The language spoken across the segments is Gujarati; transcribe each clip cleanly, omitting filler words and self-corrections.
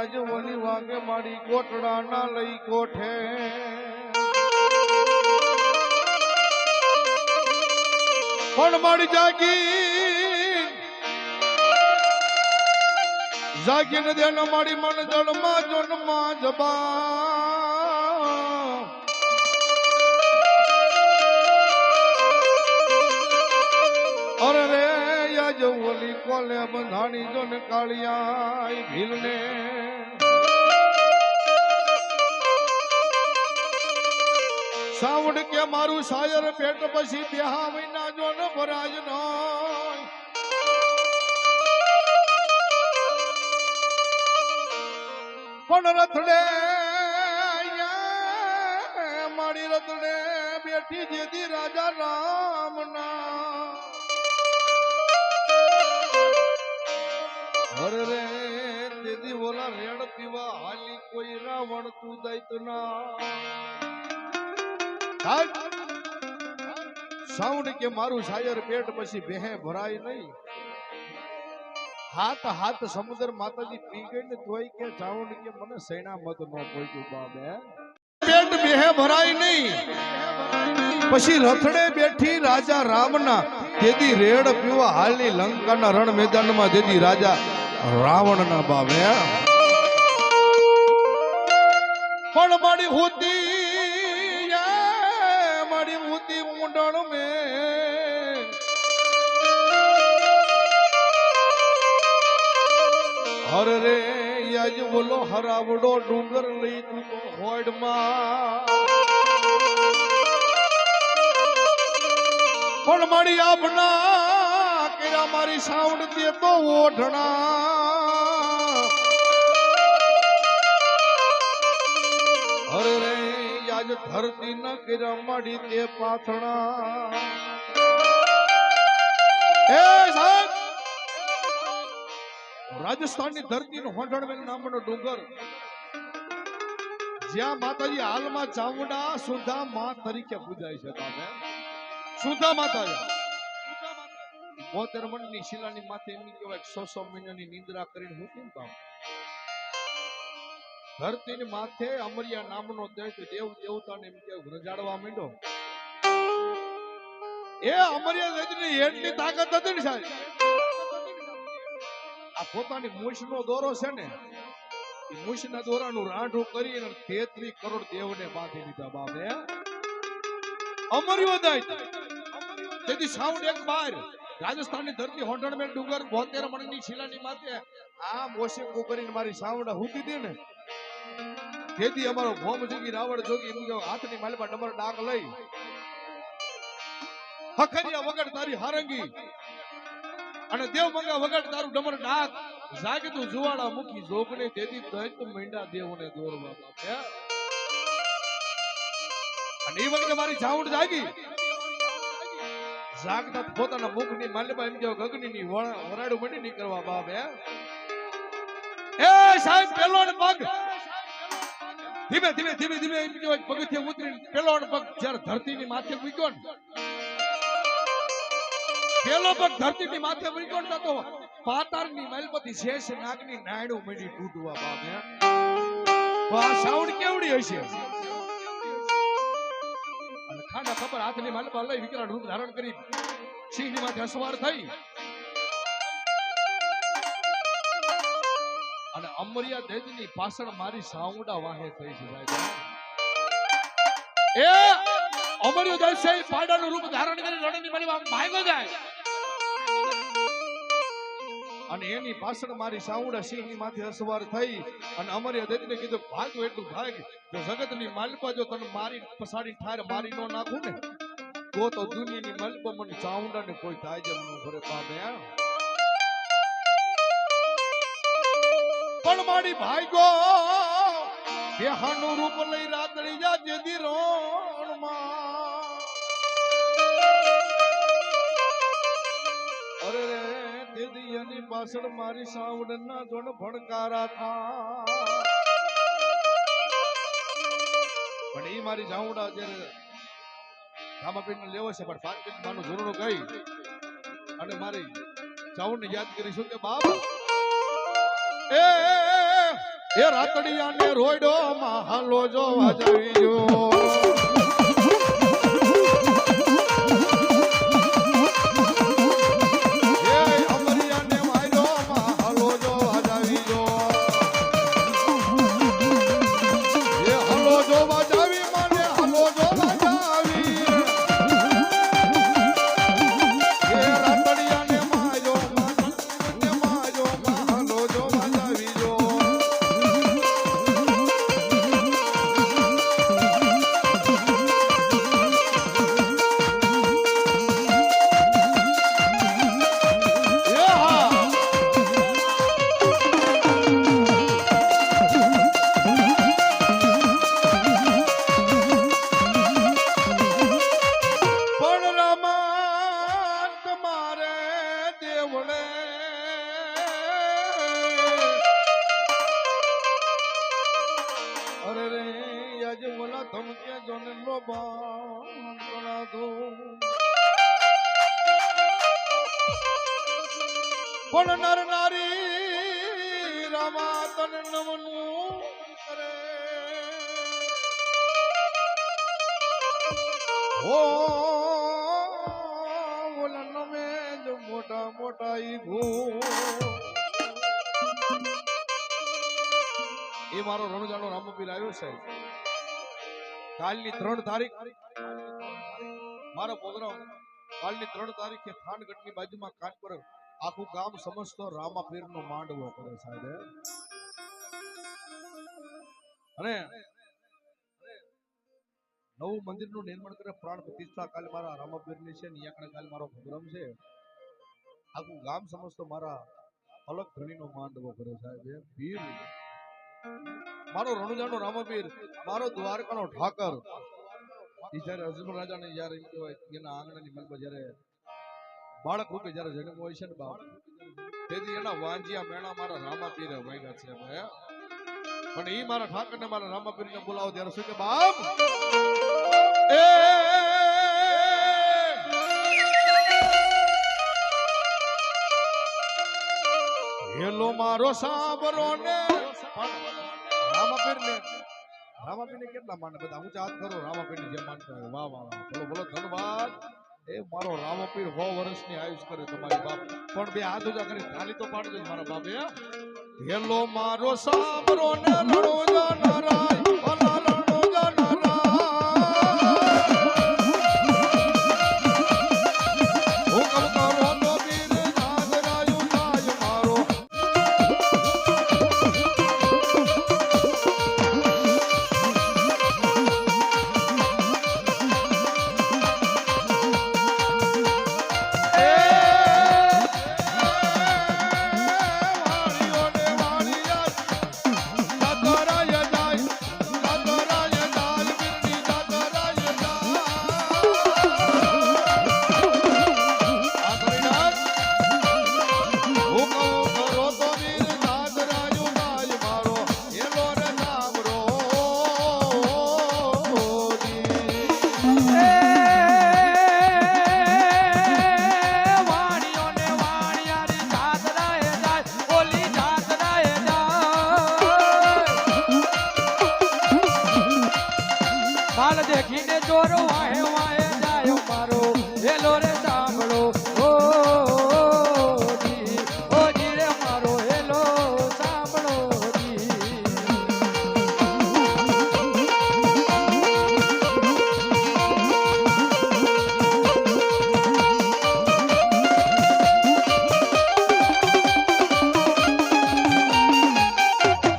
આજ ઓલી વાગે મારી કોટડા ના લઈ કોઠે પણ મારી જાગીને દેન મારી મન જળમાં જોનમાં જબા અરે રે યાજ ઓલી કોલે બંધાણી જો ને કાળિયા ભીલને સાવડ કે મારું શાયર પેટ પછી બેહા વિના જો ન ભરાજ ન પણ રથડે મારી રથડે બેઠી જેદી રાજા રામ ના હરે રે દીદી ઓલા રેડ પીવા હાલી કોઈ રાવણ તું દૈત ના સાઉન્ડ કે મારું શાયર પેટ પછી બેહે ભરાય નહીં હાથ હાથ સમુદ્ર માતાજી પી ગઈ ને તોય કે સાઉન્ડ કે મને સૈના મત ન પહોંચ્યું બાબે પેટ બેહે ભરાય નહીં પછી રથડે બેઠી રાજા રામના તેદી રેડ પીવા હાલની લંકાના રણ મેદાનમાં તેદી રાજા રાવણના બાબે પણ મારી હોતી ઊંડણ મે હર રે યાજ બોલો હરાવડો ડુંગર લઈ તું હોડમાં પણ મારી આપના કેરા મારી સાઉન્ડ દે તો ઓઢણા હર રે યાજ ધરતી ન કેરા માડી તે પાથણા એ સાહેબ રાજસ્થાનની ધરતીનો હોંઢણવેલ નામનો ડુંગર જ્યાં માતાજી હાલમાં ચામુંડા સુધા માં તરીકે પૂજાય છે તમે સુધા માતાજી 72 મણની શિલાની માથે એમની કહેવાય 100 મહિનાની નિંદ્રા કરીને હું કેમ પામ ધરતીની માથે અમરિયા નામનો દેવ દેવતાને એમ કે રજાડવા માંડ્યો એ અમરિયા દેવની એટલી તાકાત હતી ને સાહેબ આ પોતાની મૂછનો દોરો છે ને એ મૂછના દોરાનું રાંઢું કરીને 33 કરોડ દેવને બાંધી દીધા બાપે અમર્યો દઈ તેથી સાઉન્ડ એક બાર રાજસ્થાનની ધરતી હોંઢણમેલ ડુંગર 72 મણની શિલાની માથે આ મોશિકો કરીને મારી સાઉન્ડ હુતી હતી ને તેથી અમારો ભોમ જોગી રાવણ જોગી એમ કે હાથની માલમાં ડમર ડાક લઈ હખરિયા વગર તારી હારંગી અને દેવ મંગા વગર તારું ડમર ડાક જાગે તું જુવાડા મૂકી જોગને તેથી દૈત મેંડા દેવને દોરવા બાપે અને એ વખતે મારી સાઉન્ડ જાગી જાગતા પોતાના મુખની માલમાં એમ કે ગગનીની વરાડું મંડી નીકળવા બાપે એ સાહેબ પેલોડ પગ ધીમે ધીમે ધીમે ધીમે એમ કે પગથિયે ઉતરીને પેલોડ પગ જ્યારે ધરતીની માથે મૂક્યો ને પેલો પગ ધરતીની માથે મૂક્યો ને તો પાતાળની માલપતિ શેષ નાગની નાયડું મંડી તૂટવા બાપે તો આ સાઉન્ડ કેવડી હશે અને ખાના ખબર હાથની માલપા લઈ વિકરાળ રૂપ ધારણ કરી સિંહની માથે અસવાર થઈ અને અમરિયા દેજની પાછળ મારી સાઉન્ડા વાહે થઈ છે સાહેબ એ અમરિયો દેશ પાડાનું રૂપ ધારણ કરી રણની માલીમાં ભાગ્યો જાય અને એની પાછળ મારી સાઉન્ડા સિંહની માથે અસવાર થઈ અને અમરિયા દેજને કીધું ભાગ એટલું ભાગ જો જગતની માલપા જો તને મારી પસાડી ઠાર મારી નો નાખું ને તો દુનિયાની માલપા મને સાઉન્ડાને કોઈ થાય જ ન ભરે પામે પણ મારી ભાઈગો બેહાનું રૂપ લઈ રાતડી જા જેદી રોણમાં અરે રે દેદી એની પાછળ મારી સાવડ ના જોણ ભણકારા થા પણ એ મારી સાવડા જ્યારે રામાપીરને લેવો છે પણ 5 મિનિટ માનું જોરણું ગઈ અને મારી સાવડને યાદ કરીશું કે બાપ એ એ રાતડિયાને રોયડો માં હાલો જો વાજવી જો પણ નર નારી રામા તન નમનું કરે હો ઓલા નમે જ મોટા મોટા ઈ ભૂ એ મારો રણજાનો રામપીર આવ્યો છે કાલની 3 તારીખ મારો પ્રોગ્રામ કાલની 3 તારીખે થાનગઢની બાજુમાં કાન પર આખું ગામ સમજતો રામાપીર નો માંડવો કરે સાહેબ અને નવું મંદિર નું નિર્માણ કરે પ્રાણ પ્રતિષ્ઠા કાલે મારા રામાપીર ની છે ને કાલે મારો પ્રોગ્રામ છે આખું ગામ સમજતો મારા અલગ ધણી નો માંડવો કરે સાહેબ પીર મારો રણુજાનો રામાપીર મારો દ્વારકાનો ઠાકર જયારે અજમલ રાજાને જયારે એમ કહેવાય એના આંગણાની મલમાં જયારે બાળક રૂપે જયારે જન્મ હોય છે ને બાપ તેથી એના વાંજિયા મેણા મારા રામાપીરે વાગ્યા છે પણ ઈ મારા ઠાકર ને મારા રામાપીર ને બોલાવો ત્યારે શું કે બાપ એ હેલો મારો સાબરો ને રામાપીર ને કેટલા માને બધા હું હાથ કરો રામાપીર ને જે માનતા હોય વાહ વાહ બોલો બોલો ધન્યવાદ એ મારો રામપીર 100 વર્ષની આયુષ કરે તમારી બાપ પણ બે હાથ ઉજા કરી તાલી તો પાડજો મારા બાપે હેલો મારો સાબરો ને રણોજા નરાય ઓલા રણોજા નરાય હુકમ કરો તો વીર જાગરાયું જાય મારો દેખીને ચોરો વાહે વાહે જાય મારો હેલો રે સાંભળો ઓ જી રે મારો હેલો સાંભળો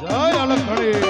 જય અલખડી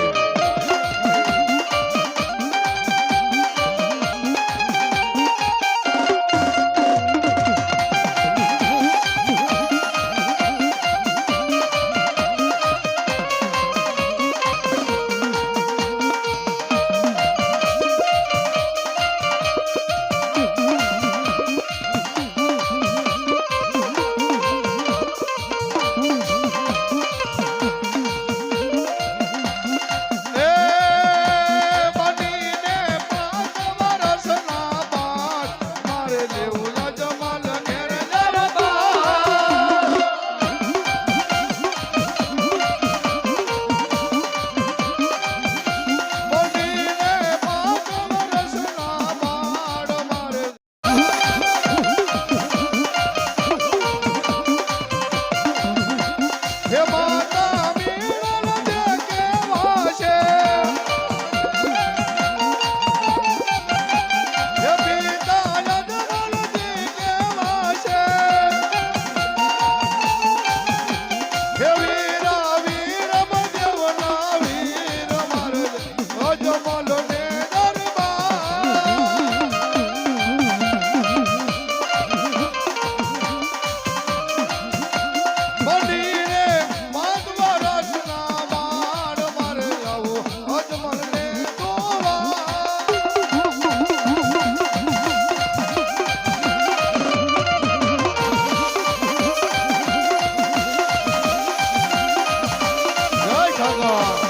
સાગર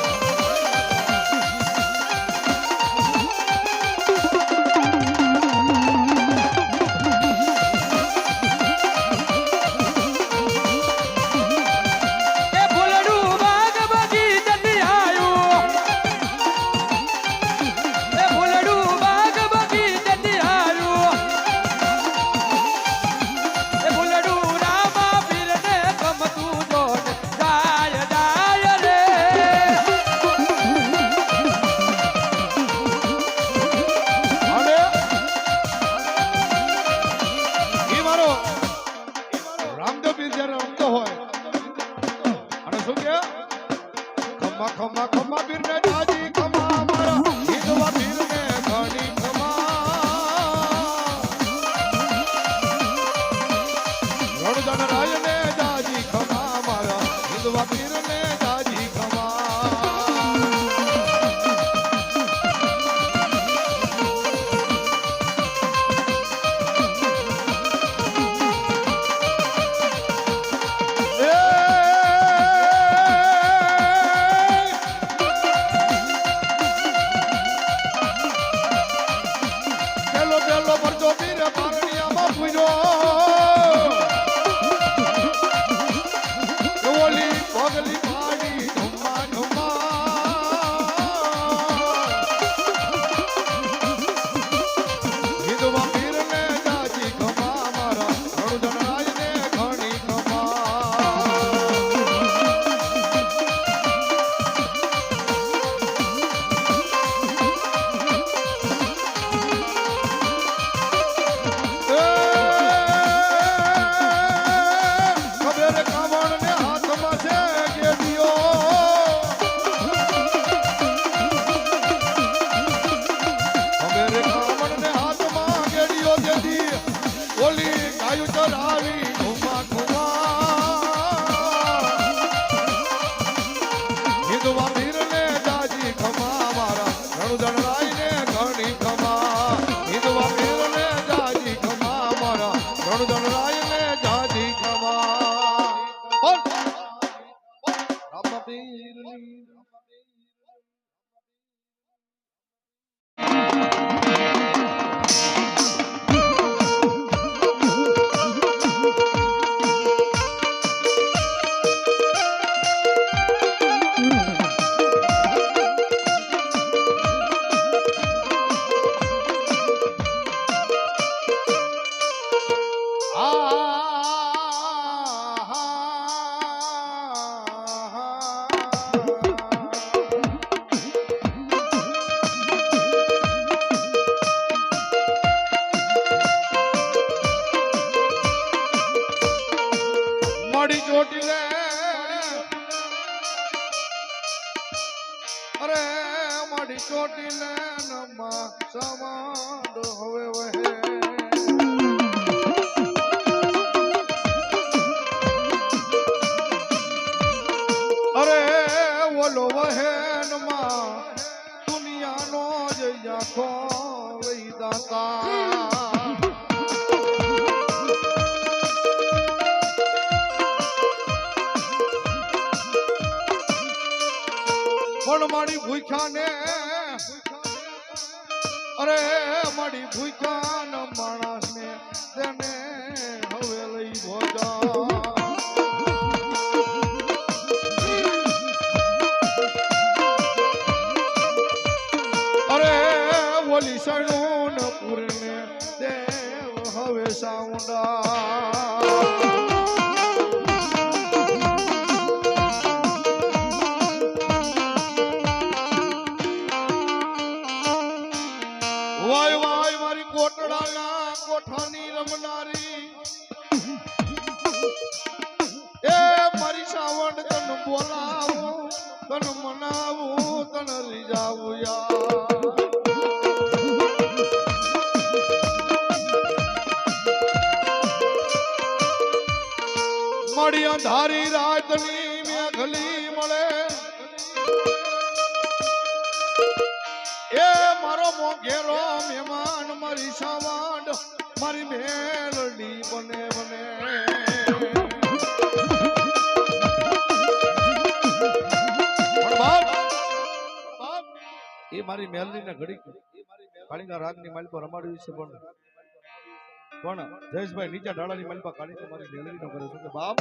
ખમા ખમા બીરને જાજી ખમા મારા હિંદવા બીરને ઘણી ખમા રણજન રાયને જાજી ખમા મારા હિંદવા બીરને જાજી ખમા પણ મારી ભૂખ્યા ને અરે મારી ભૂખ્યા ન માણસ ને તેને હવે લઈ ભોજા અરે ઓલી સણું પૂરને દેવ હવે સાઉન્ડા વાય વાય મારી કોટડાના કોઠાની રમનારી એ મારી સાવણ તન બોલાવું તન મનાવું તન રીજાવું યાર મારી અંધારી રાતની મેઘલી મળે એ મારો મોઘેરો મહેમાન મારી સાવાડ મારી મેલડી બને બને એ મારી મેલડીને ઘડી કાળીના રાગની માલ પર રમાડવી છે પણ જયેશભાઈ નીચા ડાળાની માલ પર કાઢી તો મારી મેલડીનો કરે છે કે બાપ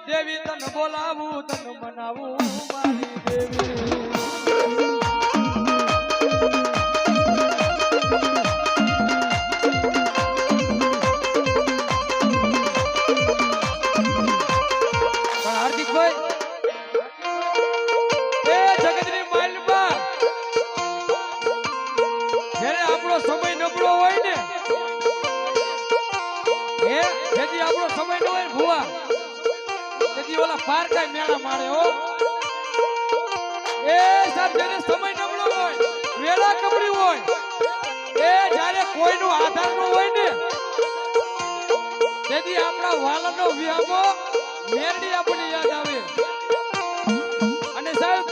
દેવી તન બોલાવું તન મનાવું મારી દેવી હાર્દિકભાઈ એ જગતની માલમાં જ્યારે આપણો સમય નબળો હોય ને જેથી આપણો સમય ન હોય ભુવા તેથી ઓલા પાર કઈ મેળા મારે હો એ સાહેબ જેને સમય નબળો હોય વેળા કબડી હોય એ જ્યારે કોઈનો આધાર ન હોય ને તેથી આપણા વાલાનો વિહામો મેરડી આપણને યાદ આવે અને સાહેબ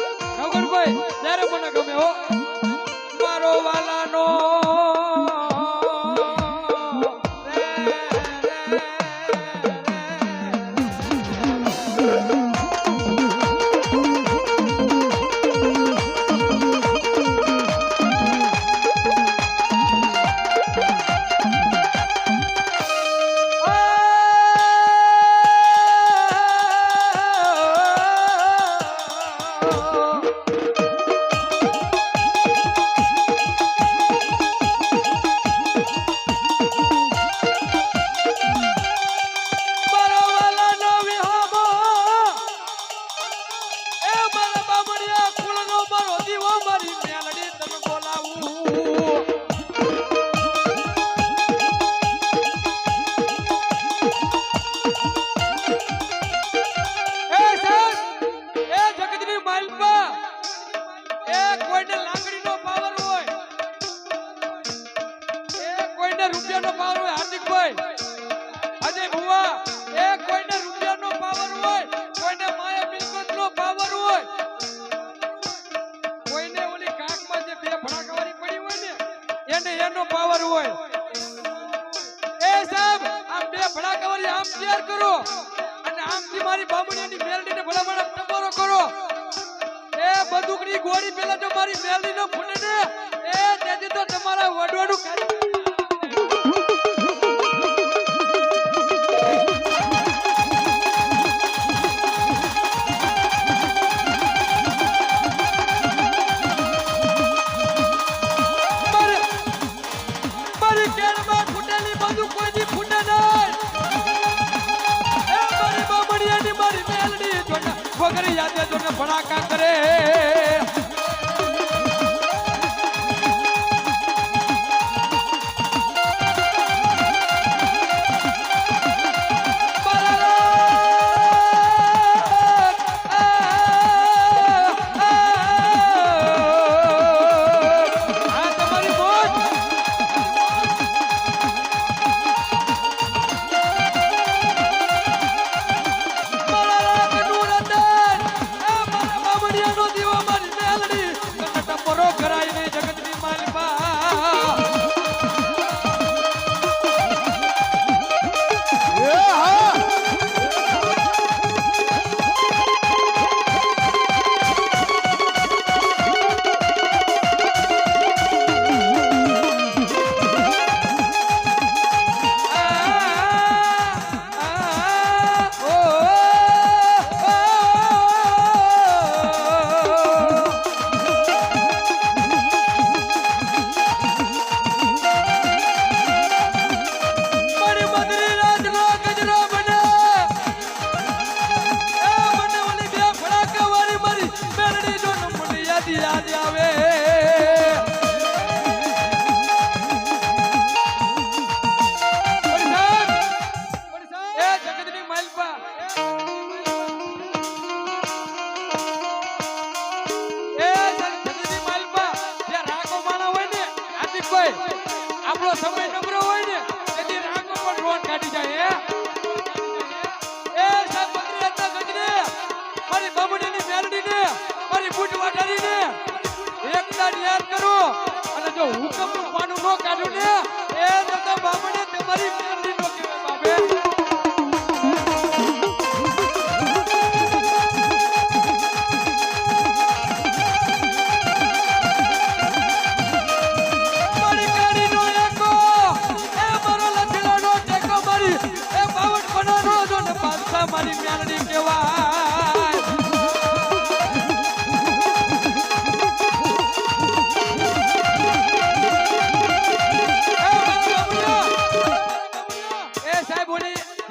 નગરભાઈ ત્યારે મને ગમે હો મારો વાલાનો એનો પાવર હોય એ સાહેબ આમ બે ભડાકાવાળી આમ તૈયાર કરો અને આમથી મારી બામણીની મેલડીને ભલામણ ટપોરો કરો એ બંદૂકની ગોળી પેલા જો મારી મેલડીનો ફૂટે ને એ તેથી તો તમારા વડવાનું વગર યાદે જોને ભડાકા કરે દીવો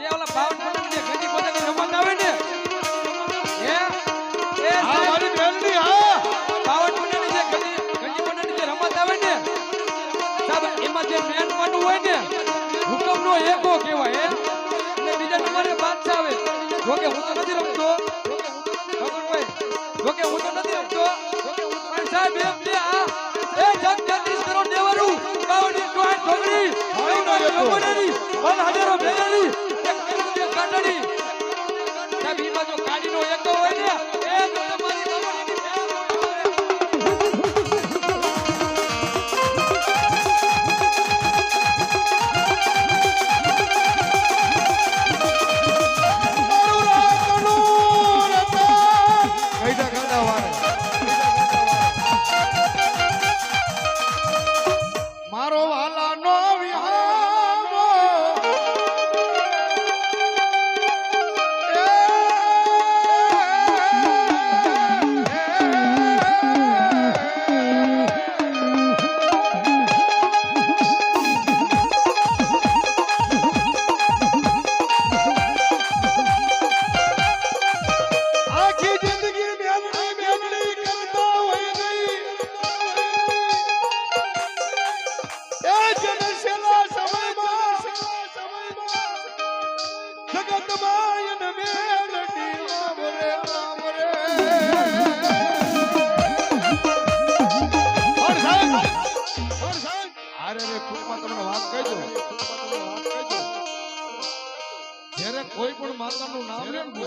જે ઓલા બાવન પંદર જે ઘડી પોતાની રમત આવે ને એ આ સાહેબ મારી બેનની હા બાવન પંદરની જે ઘડી પંદરની જે રમત આવે ને સાહેબ એમાં જે મેન પાનું હોય ને હુકમનો એકો કહેવાય અને બીજા નંબરે બાદશાહ આવે જોકે હું તો નથી રમતો ભગવાનભાઈ જોકે હું તો નથી રમતો પણ સાહેબ એમ જે આ એ જગ 33 કરોડ દેવાનું 52 ટોન ઢોગરી હોઈનો રમવાની બલ હજારો ભેગણી એક કરોડ કાટડી સાહેબ ઈ બાજુ કાડીનો એકો હોય ને એ તો તમારી બાવળીની મારો વાલાનો વિહામો આખી જિંદગી મેલડી કરતા હોય ગઈ એ જનશેલા સમયમાં જગતમાં એને મેલડી રામ રે રામ રે ઓર સાહેબ અરે રે કુટુંબમાં તમને વાત કહી દઉં જ્યારે કોઈ પણ માતાનું નામ લે ને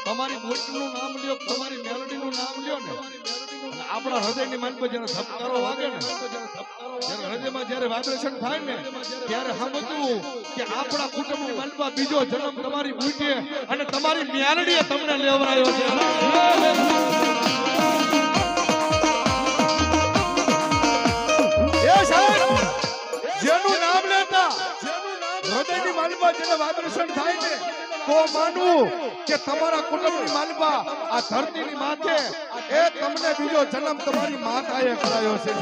તમારી મૂર્તિનું નામ લ્યો તમારી મેલોડીનું નામ લ્યો ને અને આપણા હૃદયની મન પર જ્યારે ધબકારો વાગે ને જ્યારે હૃદયમાં જ્યારે વાઇબ્રેશન થાય ને ત્યારે સમજવું કે આપણા કુટુંબની મનમાં બીજો જન્મ તમારી મૂર્તિએ અને તમારી મેલડીએ તમને લેવરાયો છે એ સાહેબ જેનું નામ લેતા હૃદયની માલમાં જેને વાઇબ્રેશન થાય ને તો માનવું કે તમારા કુટુંબની માલમાં આ ધરતીની માથે એ તમને બીજો જન્મ તમારી માતાએ કરાયો છે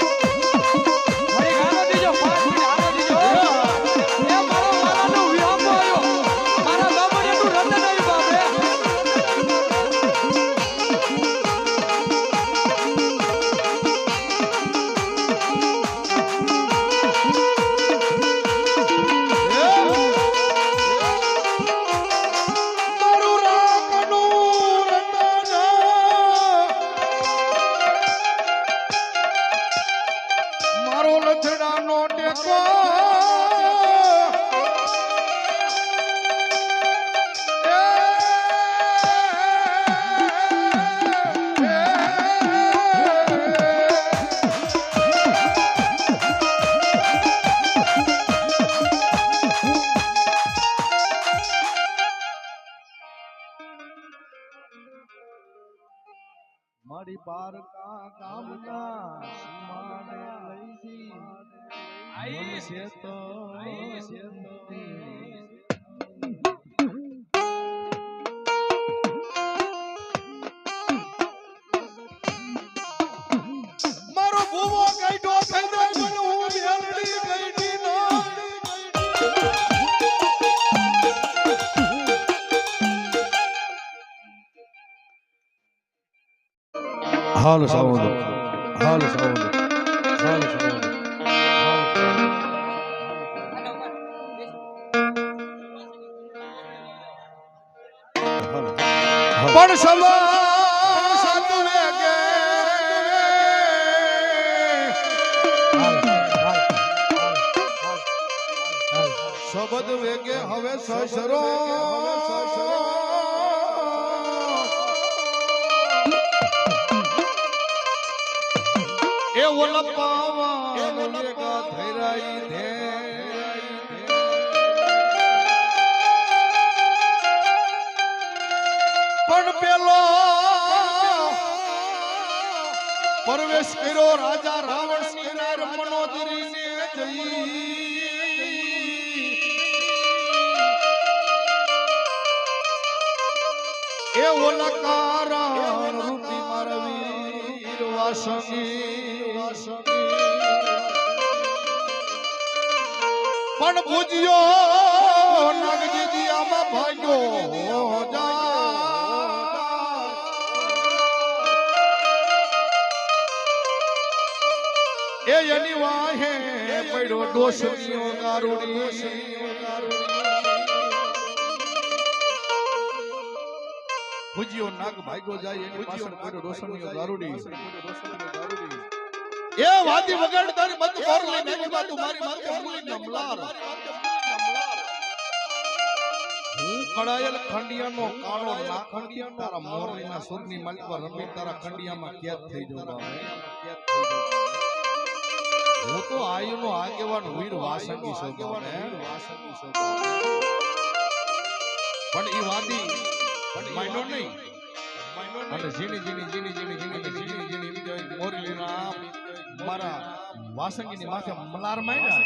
મારી ગાનો દીજો 5 મિનિટ આનો દીજો એ મારો મારાનો વિહામો આયો મારા બાબુજીનું રતન આવ્યું બાપે મારું રામનું રતન મારો લથડાનો ટેકો મારી પારકા કામના સીમાને લઈજી આઈ છે તો મારો ભૂવો કાઢો થઈ જાય મને હું મેલડી કાઢી ના હાલ સાઉન્ડ હાલ સાઉન્ડ હાલ સાઉન્ડ પણ સવા વેગે શબ્દ વેગે હવે સસરો એ ઓલપાવા વેગા થરાઈ દે ઓલકારણ રૂપી મારા વીર વાસંગી પણ પૂજ્યો નાગજી આમાં ભાગ્યો એ એની વાહે પડ્યો ડોસરીઓ ગારુડી પૂજ્યો નાગ ભાગ્યો જાય એની પાછળ પડ્યો ડોસરીઓ ગારુડી એ વાદી વગર તારી મત મોર લઈ નાખવા તું મારી માથે ઉંગલી નમલાર હું કડાયેલ ખંડિયાનો કાળો નાખંડિયા તારા મોરલીના સુરની માલિક પર રમી તારા ખંડિયામાં કેદ થઈ જાઉં હું તો આયુનો આગેવાન વીર વાસંગી શોધવાને પણ ઈ વાદી માયનો નહીં અને જીની મોરલીના મારા વાસંગીની માથે મલાર માર્યા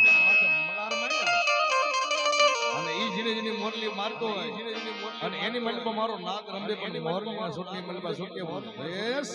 અને ઈ જીની મોરલી મારતો હોય અને એની મલબા મારો નાગ રંબે પણ મોરલીના સુરની મલબા સુકે બોલ બેસ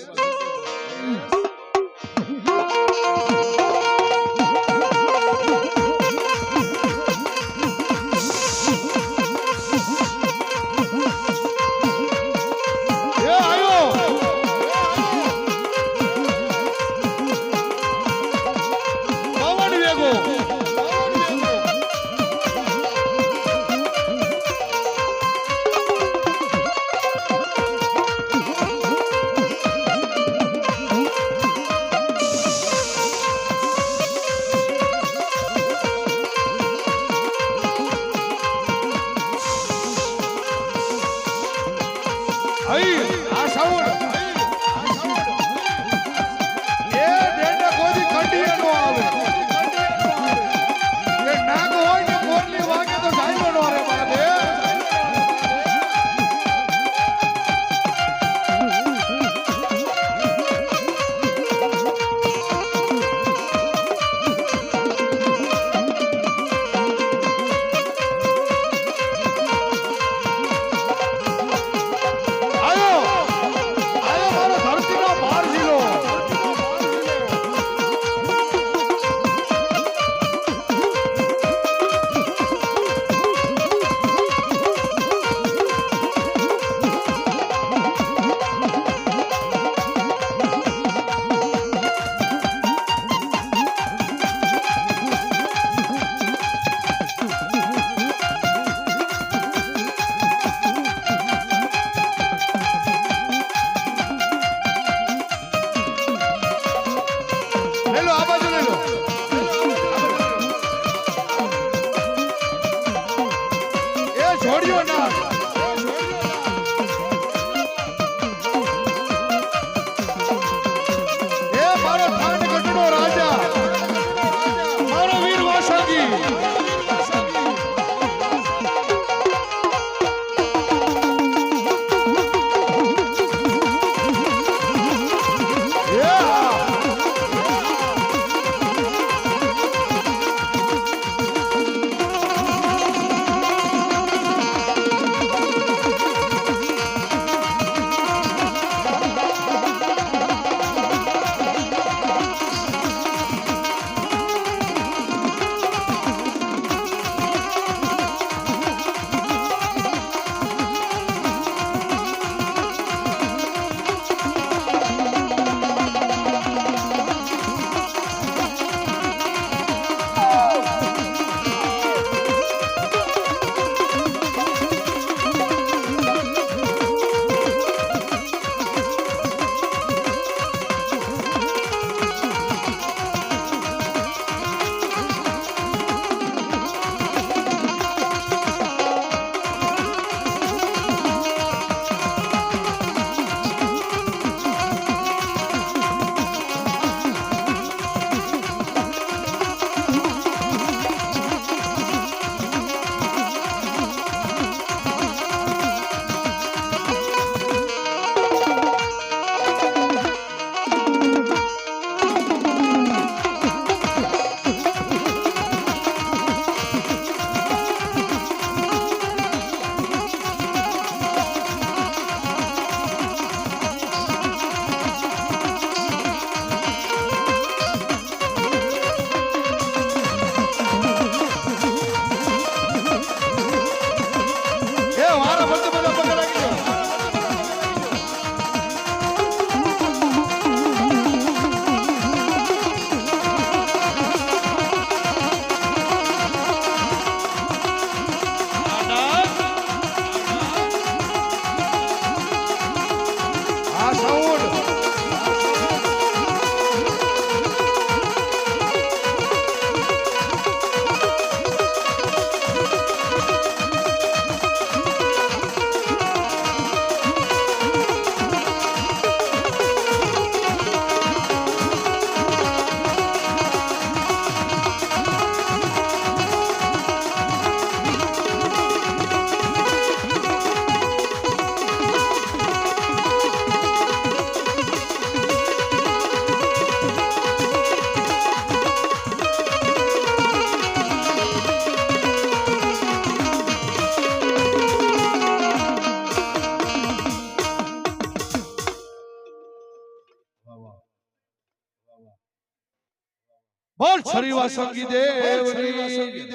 બોલ શ્રીવા સંગી દેવની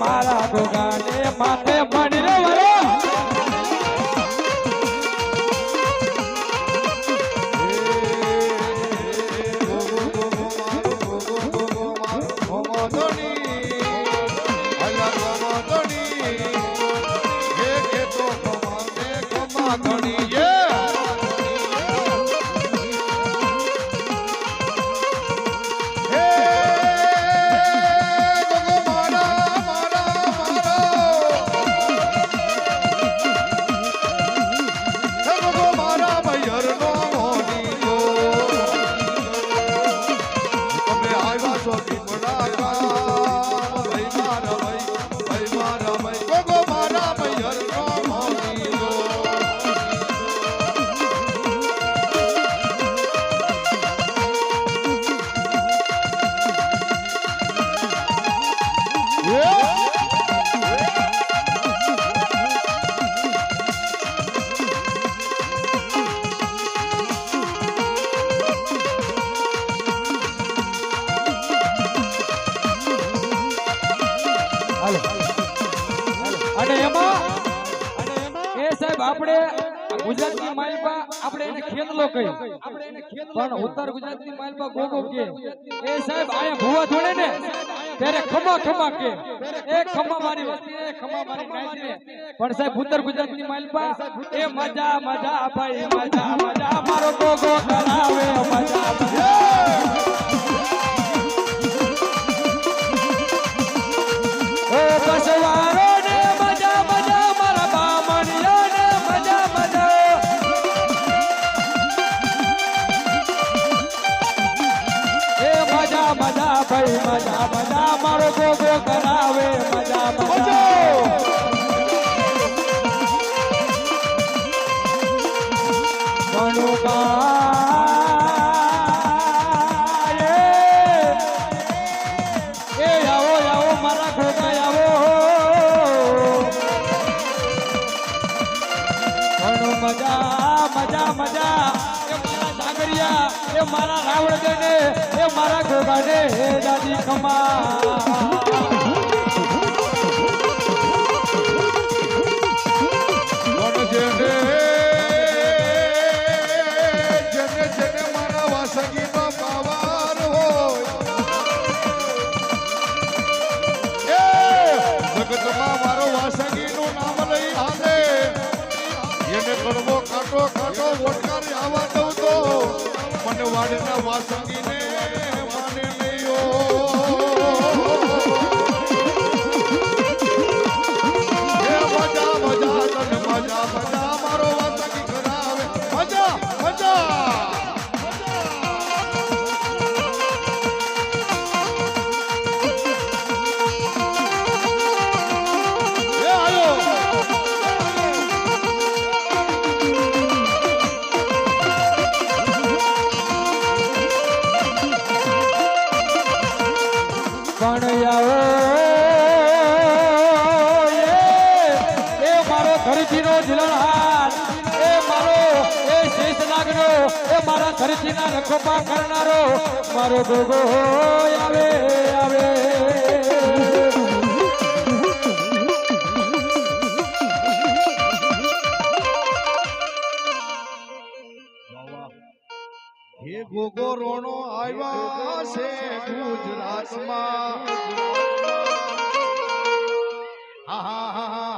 મારા ગોગાને માથે પડી રે વરો અને એમાં એ સાહેબ આપણે ગુજરાતની માલપા આપણે એને ખેતલો કહ્યું પણ ઉત્તર ગુજરાતની માલપા ગોગો કે એ સાહેબ આયા ભૂવા ધોળે ને ત્યારે ખમા ખમા કે એ ખમા મારી વસ્તી એ ખમા મારી નાચને પણ સાહેબ ઉત્તર ગુજરાતની માલપા એ મજા મજા ભાઈ મજા મજા મારો ગોગો કરાવે મજા ઓ બસવારો ને મજા મજા મારા બામણિયો ને મજા મજા એ મજા મજા ભાઈ મજા મજા મારો ગોગો કરાવે મજા મજા આવો આવો મારા ગોગા આવો મજા મજા મજા એ મારા જાગરિયા એ મારા રાવણ ને એ મારા ગોગા ને હે દાદી ખમા કડવો કાટો કાટો વટકારી આવા દઉં તો મને વાડીના વાસંગીને માને લઈયો હે મજા મજા તને મજા મજા મારો વાસંગી કરાવે મજા મજા પણ આવો એ મારો ધરતીનો ઝીલણહાર એ મારો એ શેષનાગનો એ મારા ધરતીના રખોપા કરનારો મારો ગોગો આવે આવે હે ગોગો રોણો આવ્યા છે ગુજરાતમાં હા હા હા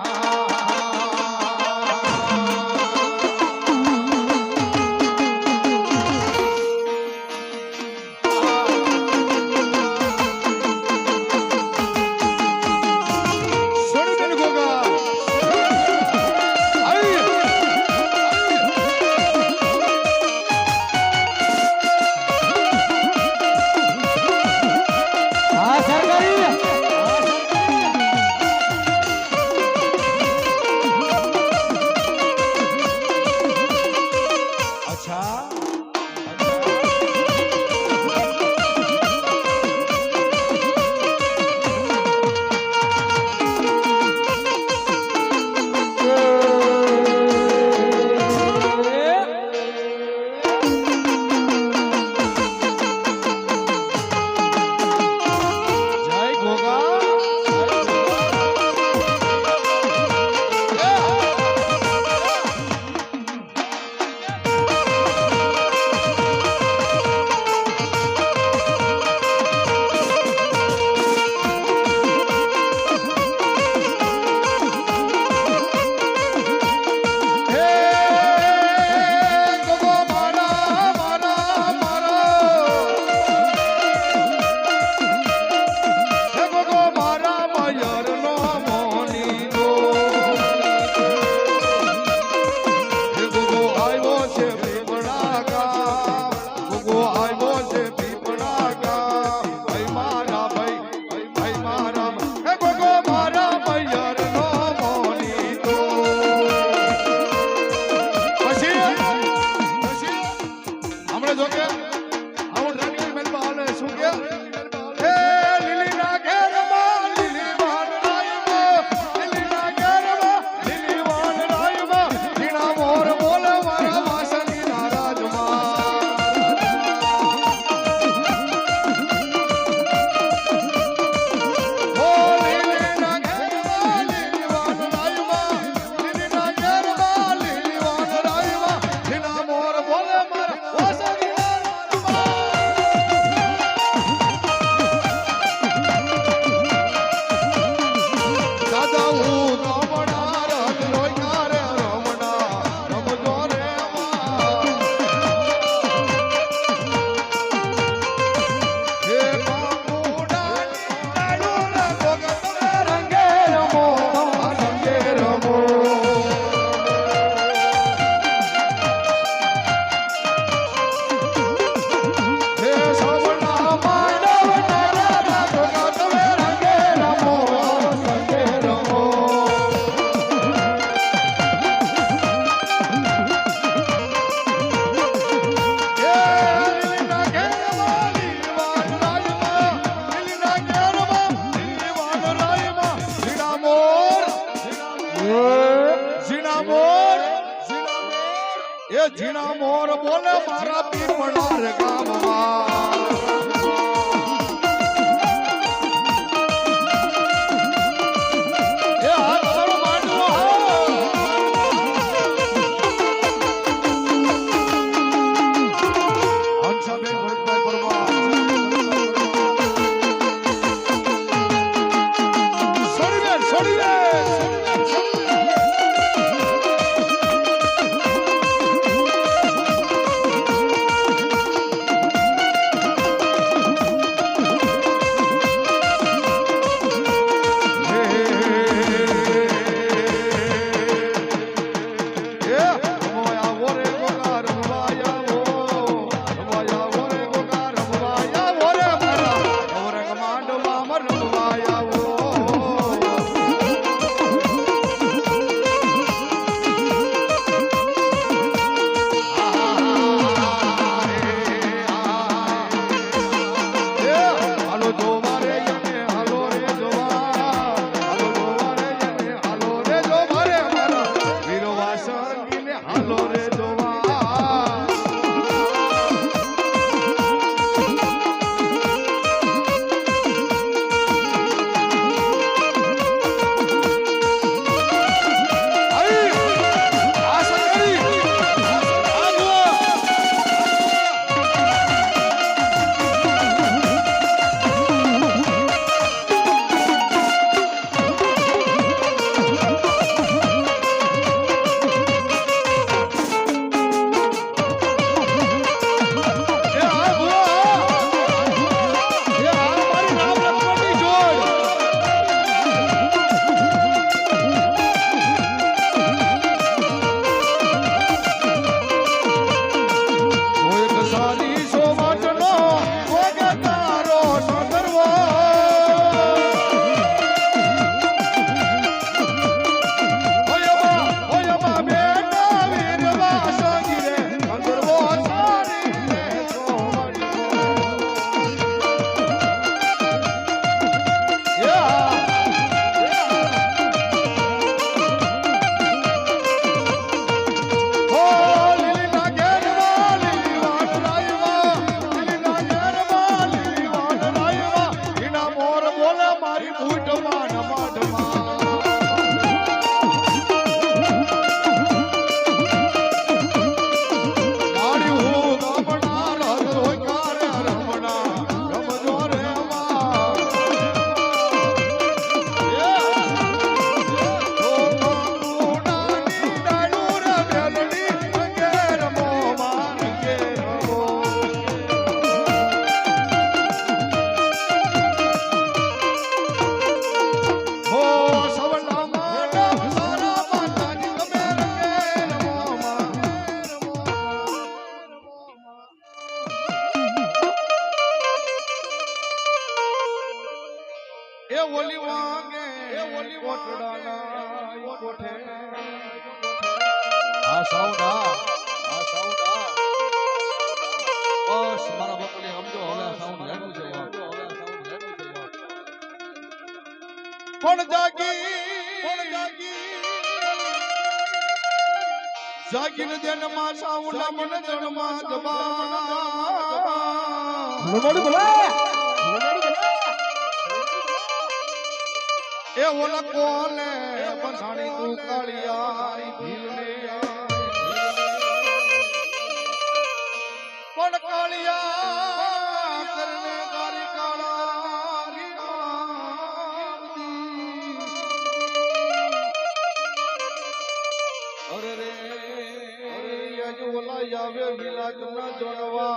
એ ઝીણા મોર બોલે મારા પીપળાર ગામમાં એ હાથ તારો માંડવો હંસાબેન ભરતભાઈ પરમાર છોડી દે બસ મારા બાપુને સમજો હવે સાઉન્ડ હેડું છે પણ જાગીને ધ્યાનમાં સાઉન્ડ મને જણમાં એ ઓલા કોને બંધાણી તું કાળિયા ભીલને પણ કાળિયા કરને ગારી કાળા અરે રે અરે ઓલા આવે વિલાજ ના જોડવા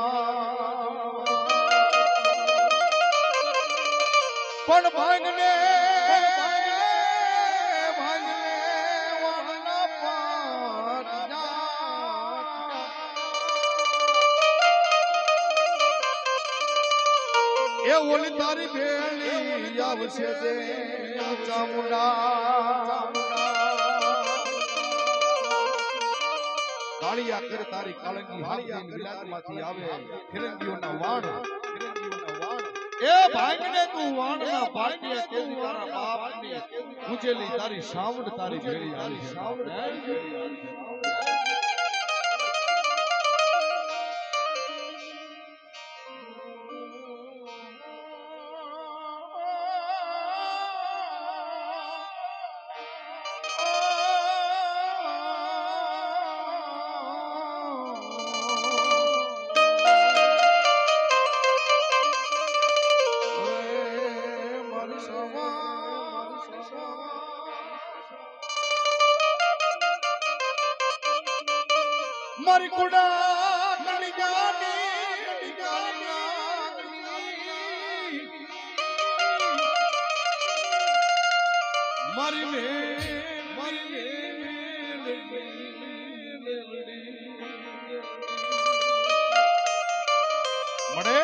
પણ ભાંગને એ ઓલી તારી બેણી આવશે તે ચામુંડા કાળિયા કર તારી કાળંગી હાથની વિલાતમાંથી આવે ફિરંગીઓના વાણ એ ભાંગને તું વાણના ભાગ્ય તું તારા બાપની ઉજેલી તારી સાવડ તારી ભેળી આવી સાવડ મારી કુડા કલી જાની મારી મે મળે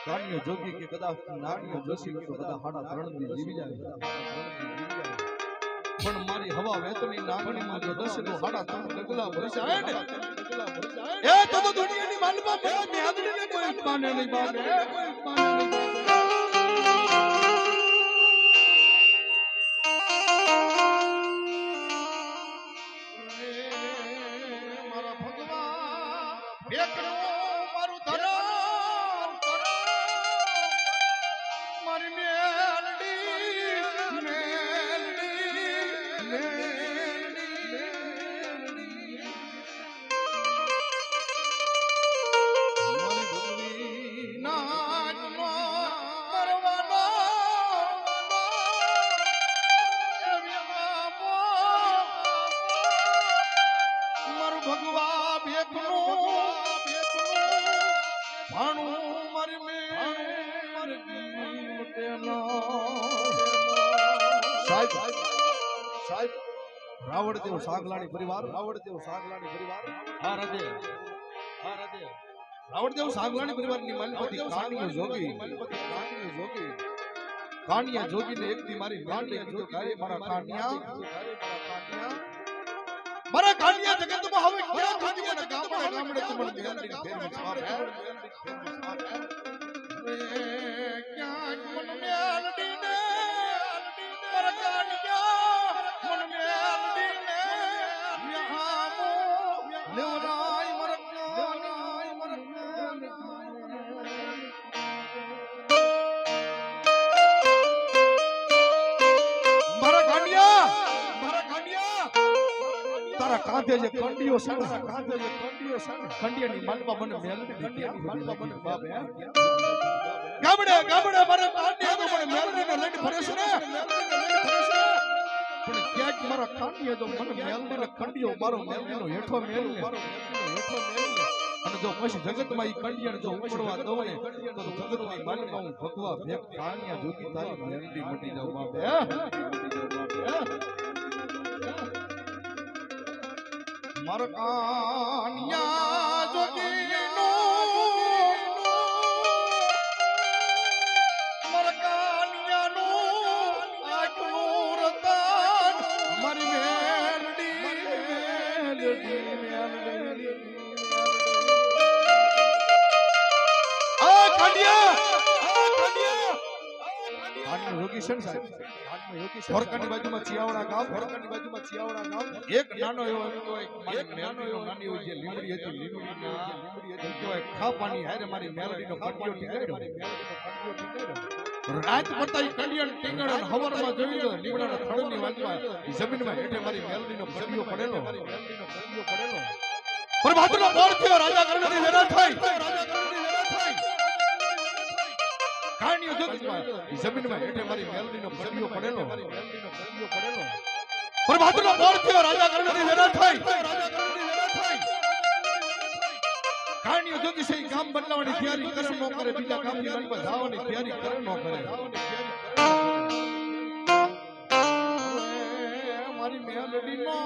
કાનિયો જોગી કે કદાચ નાનિયો જોશી કે કદાચ હાડા ત્રણ દી જીવી જાય પણ મારી હવા વેતની નાગણીમાં જો દસે તો હાડા ત્રણ ડગલા ભરી જાય ને એ તો દુનિયાની માલપા મેં મેદડીને કોઈ માને નહીં બાને મારા ભગવાન એકનો મારું ધરામ મારી સાહેબ રાવણદેવ સાગલાણી પરિવાર હા રાધે રાવણદેવ સાગલાણી પરિવારની માલપતિ કાનિયા જોગીને એક દી મારી મેલડી કીધું કે મારા કાનિયા જગતમાં હવે ક્યાં થતી મને ગામડે તું મને મેલડી ફેરવી છાપ ક્યાં મને મેલડી ને મારા કાનિયા મને મેલડી ને યહામો લેવરાય મારા કાનિયા તારા કાંધે જે કંડીઓ છે કંડિયાની માલપા મને મેલડી બાપ હે ગામડે મારા કાનિયા તો મને મેલડીને લઈને ફરે છે ને પણ ક્યાંક મારા કાનિયા તો મને મેલડીને કંડીઓ મારો મેલડીનો હેઠો મેલને અને જો પછી જગતમાં ઈ કંડિયાને જો ઉપડવા દઉં ને તો જગતની માલપા હું ભગવા ભેગ કાનિયા જોગી તારી મેલડી મટી જાઉં બાપ હે મારા કાનિયા જોગીનો મારા કાનિયાનો આંખનું રતન મારી મેલડી આ કાનિયા યોગી છે ને સાહેબ ફોરકાની બાજુમાં ચિયાવડા ગામ એક નાનો એવો નાની એવી જે લીમડી હતી લીમડીના કહેવાય ખાપાની હારે મારી મેલડીનો કંડિયો ટીંગાડ્યો રાત પડતા ઈ કંડિયો ટીંગાડ્યો અને હવારમાં જોઈ લો લીમડાના થડની વાંચમાં જમીનમાં હેઠે મારી મેલડીનો કંડિયો પડેલો પર બહાદુરનો બોર થયો રાજા કરણથી વેરા થઈ કાનિયો જોગીમાં જમીનમાં હેઠે મારી મેલડીનો કંડિયો પડેલો પર બહાદુરનો બોર થયો રાજા કરણથી વેરા થઈ કાનિયો જોગી છે ગામ બદલાવાની તૈયારી કરે ન કરે બીજા ગામની માલપા જવાની તૈયારી કરે ન કરે મારી મેલડીનો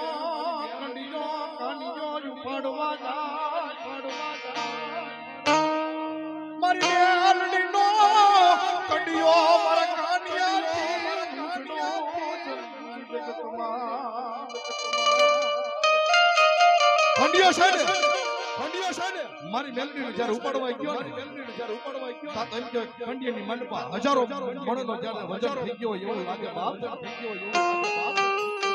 કંડિયો કાનિયો ઉપાડવા જાય મારી મેલડીનો કંડિયો મારા કાનિયાથી કંડિયો છે ને મારી મેલડીનો જ્યારે ઉપાડવા ગયો તા તો એમ કે કંડિયાની મંડપા હજારો મણનો જ્યારે વજન થઈ ગયો એવું લાગે બાપ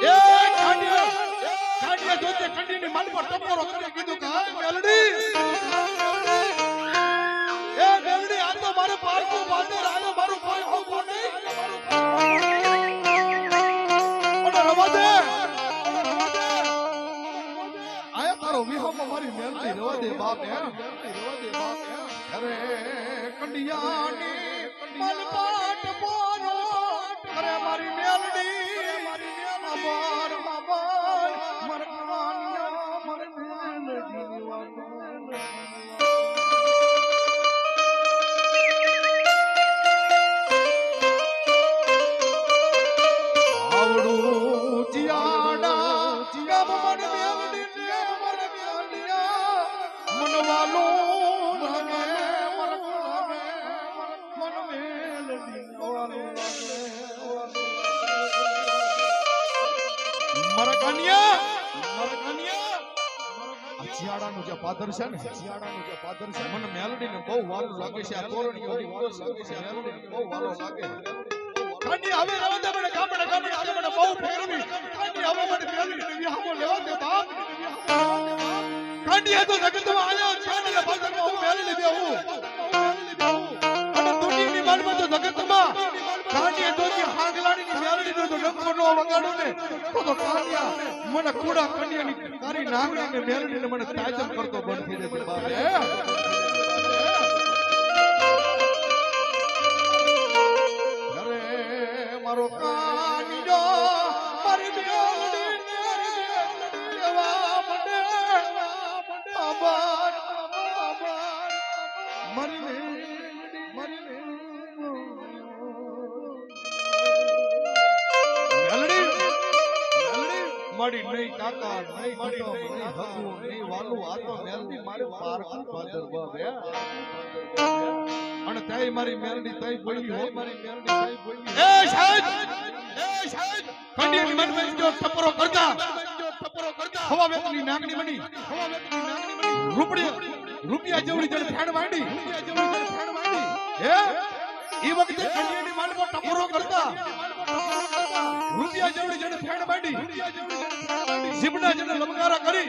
એ કાનિયા જોતે કંડિયાની મંડપા ટપોરો કરી કીધું કે હા મેલડી એ મેલડી આ તો મારે પારકું બાંધે આયો મારું કોઈ હોકો નહીં ઓને રવા દે આયા તારો વિહોમાં મારી મેલડી રવા દે બાપ હે અરે કંડિયાની મારા કન્યા શિયાળાનું જે પાદર છે ને મને મેલડી ને બહુ વારું લાગે છે આ તોરણીઓ વારો લાગે છે મેલડી બહુ વારો લાગે કન્યા હવે રવા દે મને ગામડે આજે મને બહુ ફેરવી કન્યા હવે મને મેલડી ને વિહામો લેવા દે બાપ કન્યા તો જગતમાં આયો છે ને પાદરમાં હું મેલડી દેવું અને દુનિયાની માનમાં તો જગતમાં કન્યા તો કે હાંગલાડીની મેલડી નો તો ડંકો નો વગાડો ને તો કન્યા મને કુડા કન્યાની તારી નાગણી ને મેલડી ને મને તાજમ કરતો બંધ થઈ જશે બાપ અરે મારો કાનિયો મારી મેલડી ને લેવા મને આબાર મારી મેલડી મારી નહીં કાકા નહીં કટો નહીં હગુ નહીં વાલું આ તો મેલડી મારે પારકું પાદર બાબે અને તઈ મારી મેલડી તઈ બોલી હો મારી મેલડી તઈ બોલી એ સાહેબ કંડિયાની મન માં જો ટપરો કરતા હવા વેતની નાગણી બની રૂપિયા જેવડી જણ ફેણ માંડી હે ઈ વખતે કંડિયાની મન માં ટપરો કરતા રૂપિયા જેવડી જણ ફેણ માંડી જીબડા જને લમકારા કરી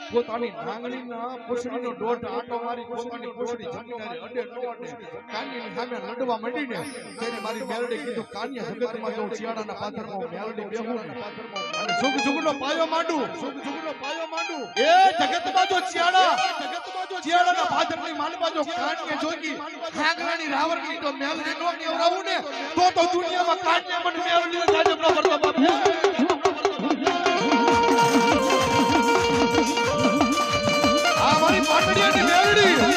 પોતાની નાંગણીના પૂછડીનો દોઢ આટો મારી પોતાની પૂછડી જમીનારી અડે નો અડે કાનીની સામે લડવા માંડીને તેને મારી મેલડી કીધું કાનિયા જગતમાં જો શિયાળાના પાથરમાં મેલડી બેહું ને અને સુખ જુગનો પાયો માંડું એ જગતમાં જો શિયાળાના પાથરની માલમાં જો કાનિયા જોગી હાંગરાની રાવરની તો મેલડી નો કેવરાવું ને તો દુનિયામાં કાનિયા મને મેલડી તાજબ ન કરતો બાપ પાટડિયાની મેલડી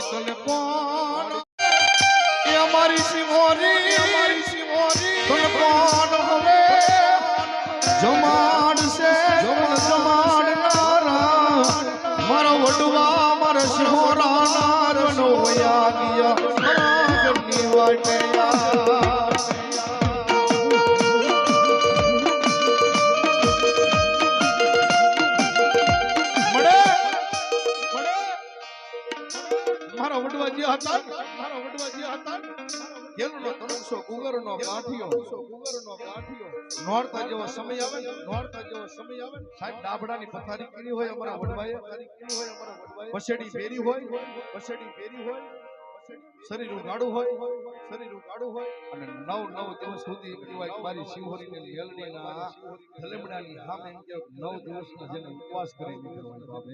તને કોણ એ અમારી સિંહોરી તને કોણ હવે જમાડશે જમાડનારા મારા વડવા મારા સિંહોરાના રનો વયા ગયા મારા ઘરની વાટે મારા વડવાજી હતા કેલનો તરસો ગુગરનો ગાંઠિયો નોરતા જેવો સમય આવે સાહેબ ડાબડાની પથારી કરી હોય અમારા વડવાએ પછેડી પહેરી હોય શરીર ઉગાડું હોય અને 9 દિવસ સુધી કહેવાય મારી શિવહોરીને મેલડીના ધલમડાની સામે એમ કે 9 દિવસના જેને ઉપવાસ કરી દીધો બાપે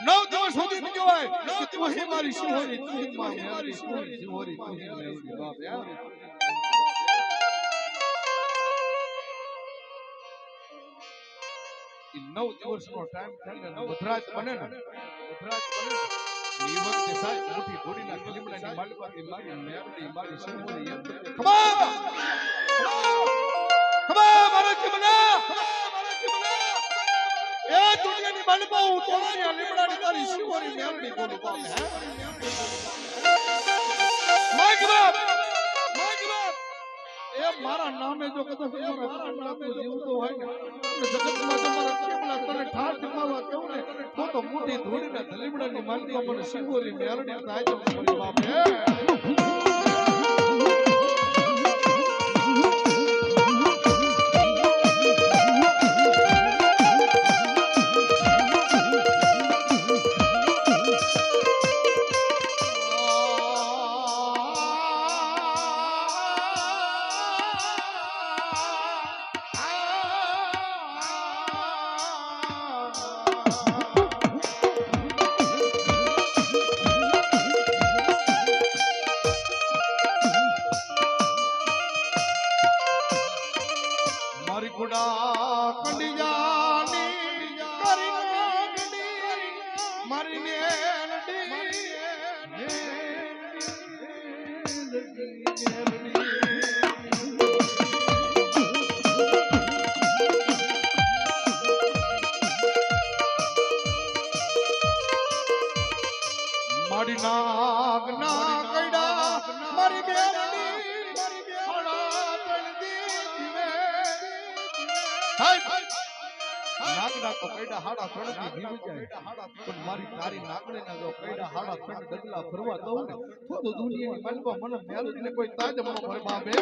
9 દિવસ સુધી કહેવાય કે તું હે મારી શિવહોરી તું હે મારી શિવહોરી તું હે મેલડી બાપે ઈ 9 દિવસનો ટાઈમ થઈને વધરાજ બને ને ઈ વખતે સાહેબ મોટી ઘોડીના કલીમડાની માલિકાથી મારી મેરડી મારી શિવહોરી એમ ખબા મારા જીવના એ દુનિયાની માલિકા હું તમારી આ લીમડાની તારી શિવહોરી મેરડી બોલું બાપ હે મારા નામે જો કદાચ મારા નામે જીવતો હોય ને જગતમાં તમારા કેમલા તને ઠાર ઠમાવા કેવું ને તો મોટી ધૂળીના ધલીમડાની માલિકા મને શિવહોરી મેરડી થાય છે મારી બાપ હે મારી નાગ ના કઈડા મારી બેરડી હાડા તળદી જીવે નાગના તો કઈડા હાડા તળદી જીવી જાય પણ મારી તારી નાગને ના જો કઈડા હાડા તળ ડગલા ફરવા દઉં ને તો દુનિયાની માલપા મને મેલડીને કોઈ તાજ મનો ભરે બાબે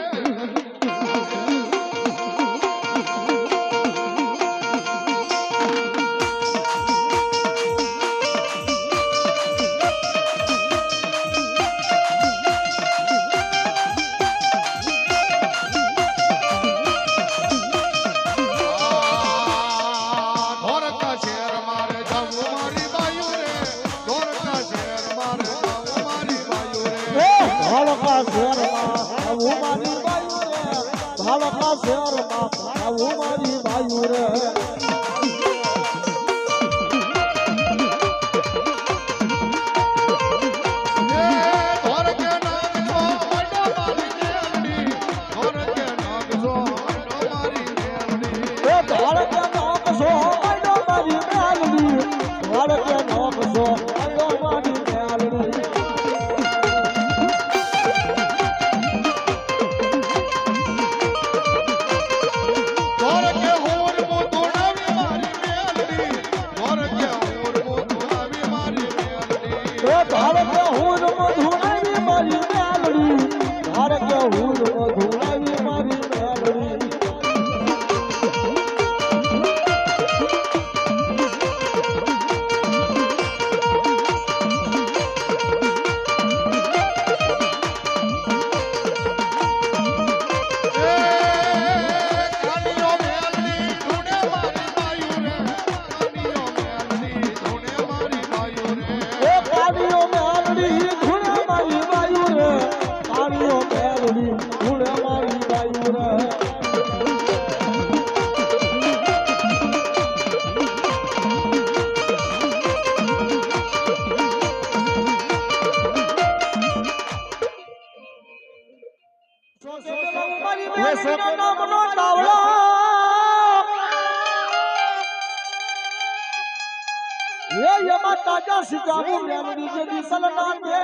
એ એમાં તાજા શિકામો મેલડી જે દિસલ નાખે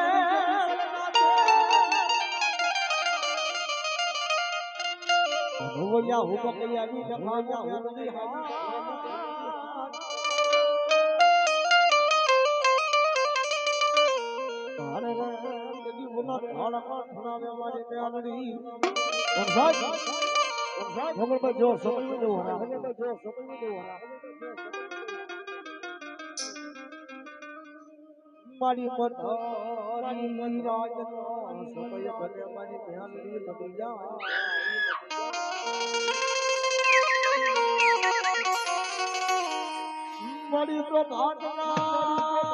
રોયા હુક કયા ની લખાયા હુકની હા અરે રે કદી બોલા થાળા કોણ ભણાવે મારી મેલડી વરસાદ ખબર પર જો સમય દેવો મારી પથારી રાજનો સમય બને મારી મેલડી લગી જા મારી તો ઘાટના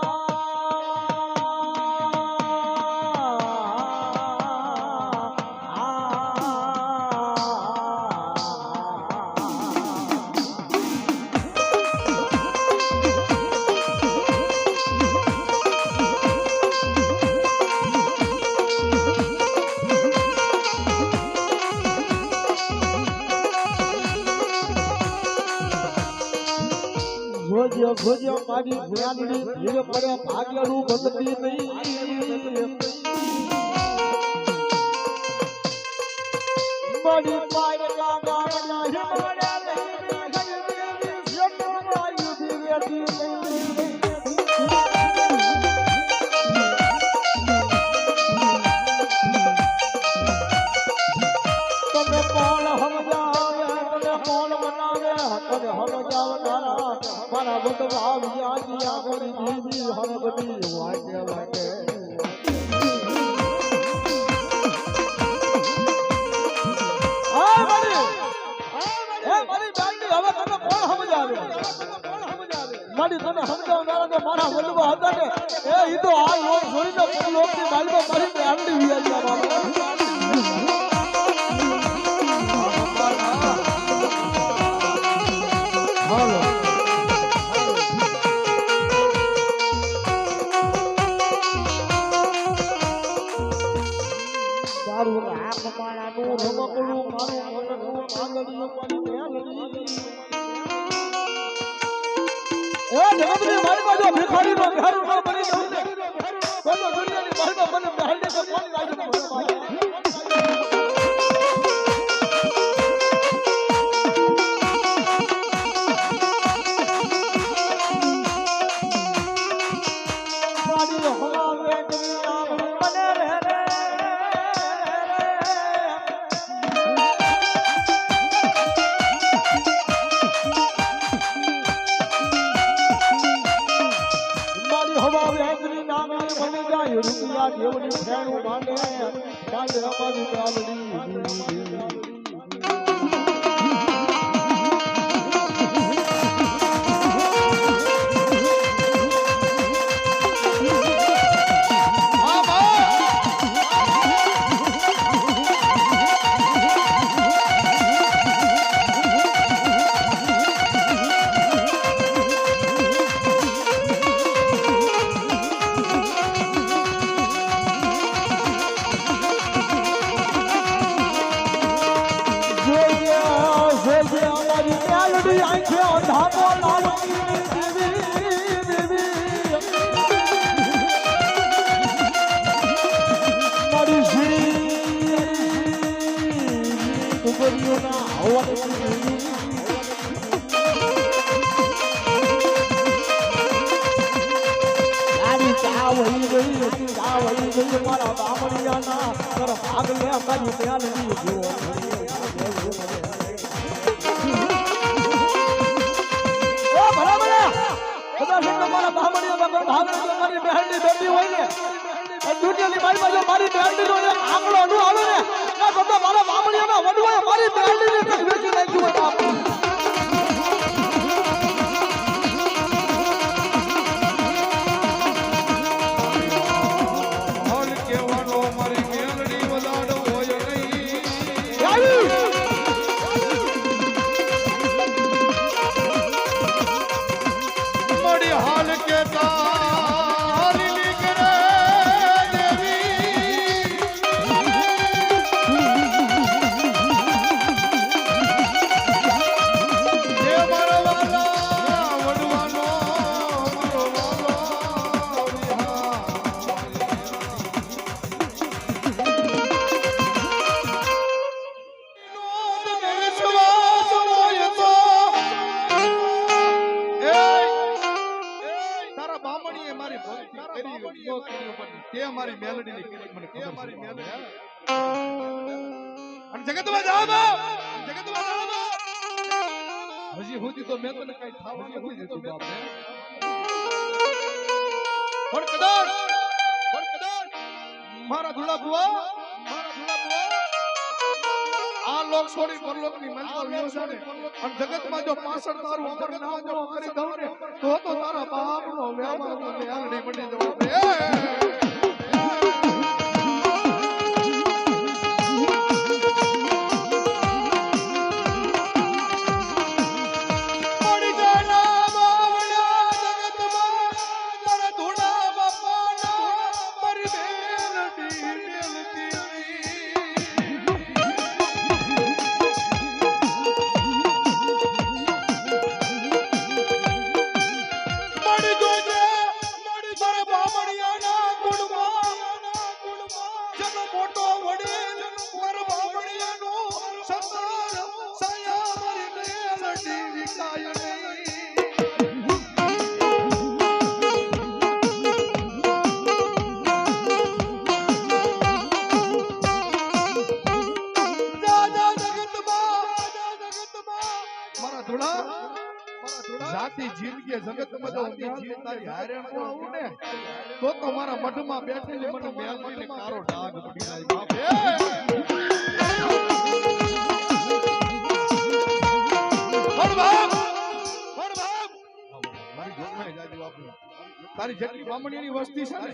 ભોજો મારી ભ્યાનની ધીરે પડે ભાગ્યનું બદલી નહીં મારી પાયલા ગાળના હિમાળ્યા નહીં દેવી જન્મમાં યુધી વેઠી તમે કોણ સમજાવે મને કોણ બનાવે તમે સમજાવનારા મારા બધા આવ્યા જીયા કરી દીધી હર બધી વાગે વાગે મારી બાંડી હવે તમે કોણ સમજાવે મારી તને સમજાવનારા તો મારા વડવા હતા ને એ ઈ તો આ લોક છોડીને લોકની બાલમાં મારી બાંડી વિયા બાબા મારું આંખ માણાનું રમકડું મારું મનનું આંગળીયું મારી મેલડી એ જગતની માલમાં જો ભિખારીનો ઘર ન બની જવું ને કોઈ દુનિયાની માલમાં મને મહેલને તો કોણ લાગ્યું દેવની ફેણું માંડે માંડે અમારી ગાલડી મારા બામણિયાના કર ભાગ લે મારી પ્યાલની જીવો ઓ ભલા ભલા કદાચ મારા બામણિયાના ભાગ લે મારી બહેનની બેટી હોય ને દુનિયાની મારી જો મારી બહેનનો એક આંકડો ન આવે ને તો મારા બામણિયાના વડવાએ મારી બહેનને વેચી નાખ્યું હતું તો કર્યું પણ તે મારી મેલડીની કરી મને ખબર મારી મેલડી અને જગતમાં જાવ હજી સુધી તો મેં તને કઈ ખાવા નથી દીધું બાપ પણ કદાચ મારા ધુલા બુઆ આ લોક છોડી પરલોકની મંજિલ વ્યવસાય અને જગતમાં જો પાછળ તારું ઉપર નામ જો કરી દઉં ને તો તારા બાપનો વ્યવહાર મને આંગળી પડી જવો જિંદગી જગતમાં જો તારી હારે ન આવું ને તો તમારા મઠમાં બેઠેલી મને મેલડીને કારો ડાઘ પડી જાય બાપ મારી જોગમાં જાજુ આપણે તારી જેટલી બામણીની વસ્તી છે ને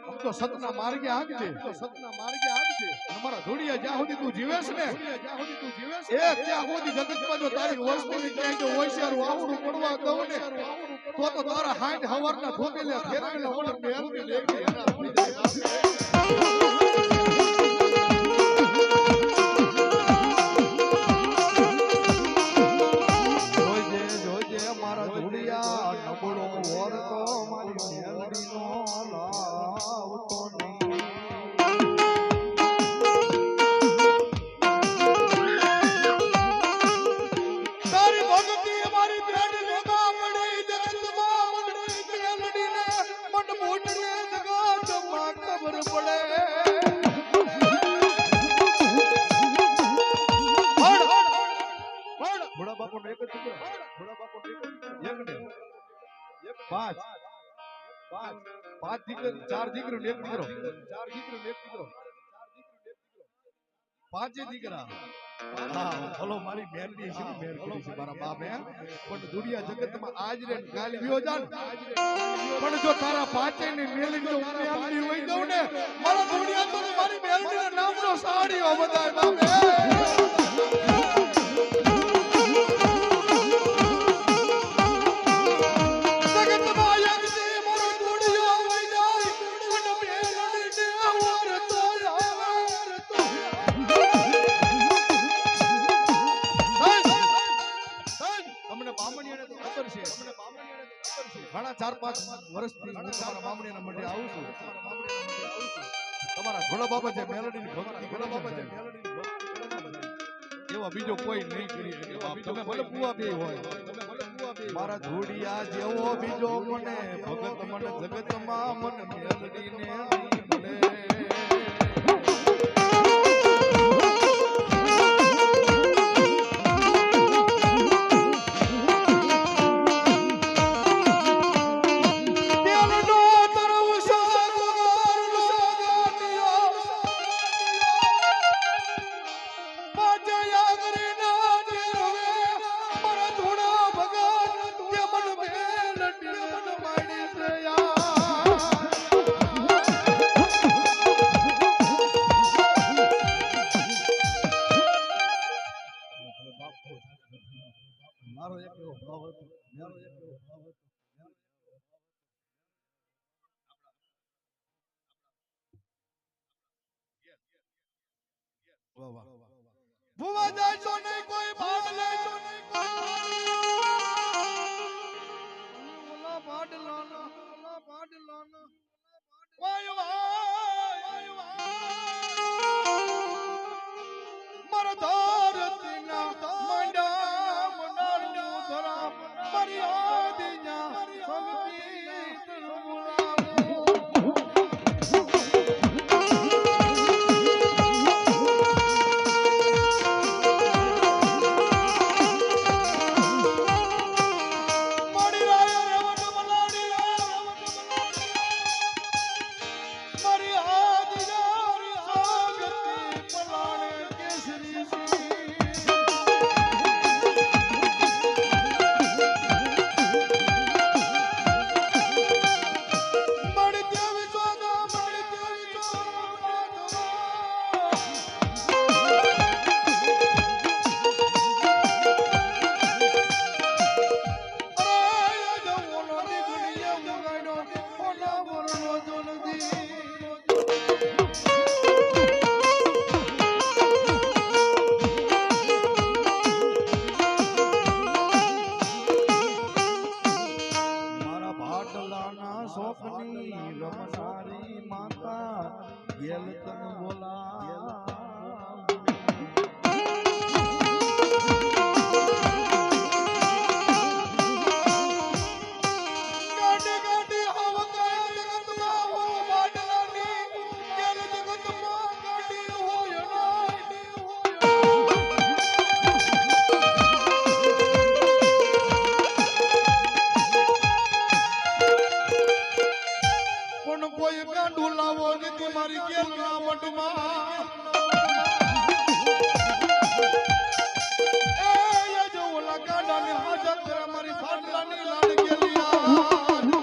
આમ તો સતના માર્ગે આગજે અમારા ધોડિયા જ્યાં સુધી તું જીવેશ ને એ ત્યાં સુધી જગતમાં જો તારી વસ્તુની ક્યાંય જો હોશિયારું આવડું પડવા દઉં ને તો તારા હાથ હવારના ધોકેલા ફેરવેલા મને મેલડી લેવી એના થઈ જાય પાંચ દીકરા ચાર દીકરો એક દીકરો પાંચે દીકરા ભલો મારી મેલડી છે મેર કરી છે મારા બાપે પણ દુનિયા જગતમાં આજ રે કાલ વિયો જાન પણ જો તારા પાંચે ની મેલડી જો મેલડી હોય દઉં ને મારા દુનિયા તો મારી મેલડી ના નામનો સાડીઓ બધાય બાપે ઘણા 4-5 વર્ષથી હું તમારા બામણીના મંડે આવું છું તમારા ભોળા બાબા જે મેલડીની ભક્તિ ભોળા બાબા જે મેલડીની ભક્તિ એવા બીજો કોઈ નહીં કરી શકે બાપ તમે ભલે બુઆ બે હોય મારા ધોડિયા જેવો બીજો મને ભગત મને જગતમાં મને મેલડીને મળે મારો એક એવો ભાવ હતો વાહ વાહ ભુવા જાય છો નહીં કોઈ ભાડ લેજો નહીં ઓલા ભાડ લાના કોઈ વાય મારા ધરતીના મંડા મનાળનું ધરા મર્યાદિના સંગીત જગરા મારી ફાટલાની લાડકેલિયા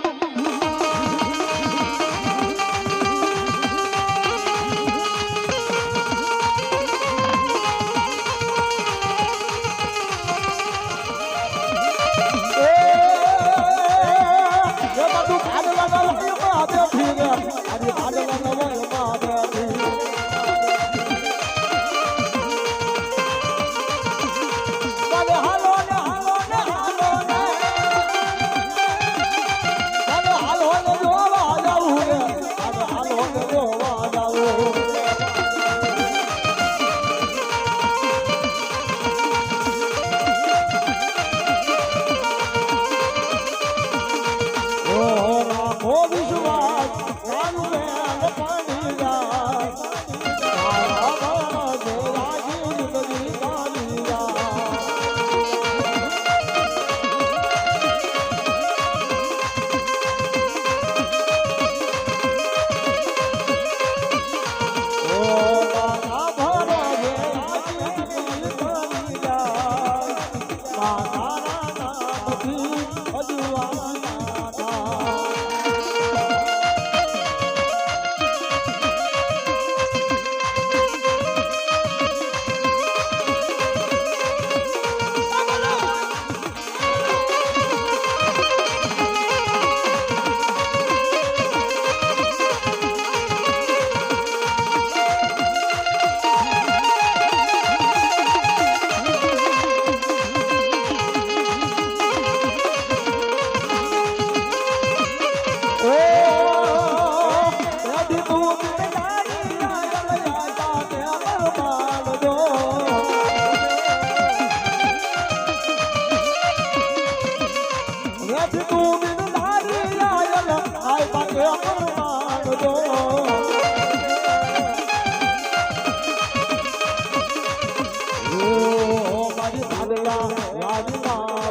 રાજમાં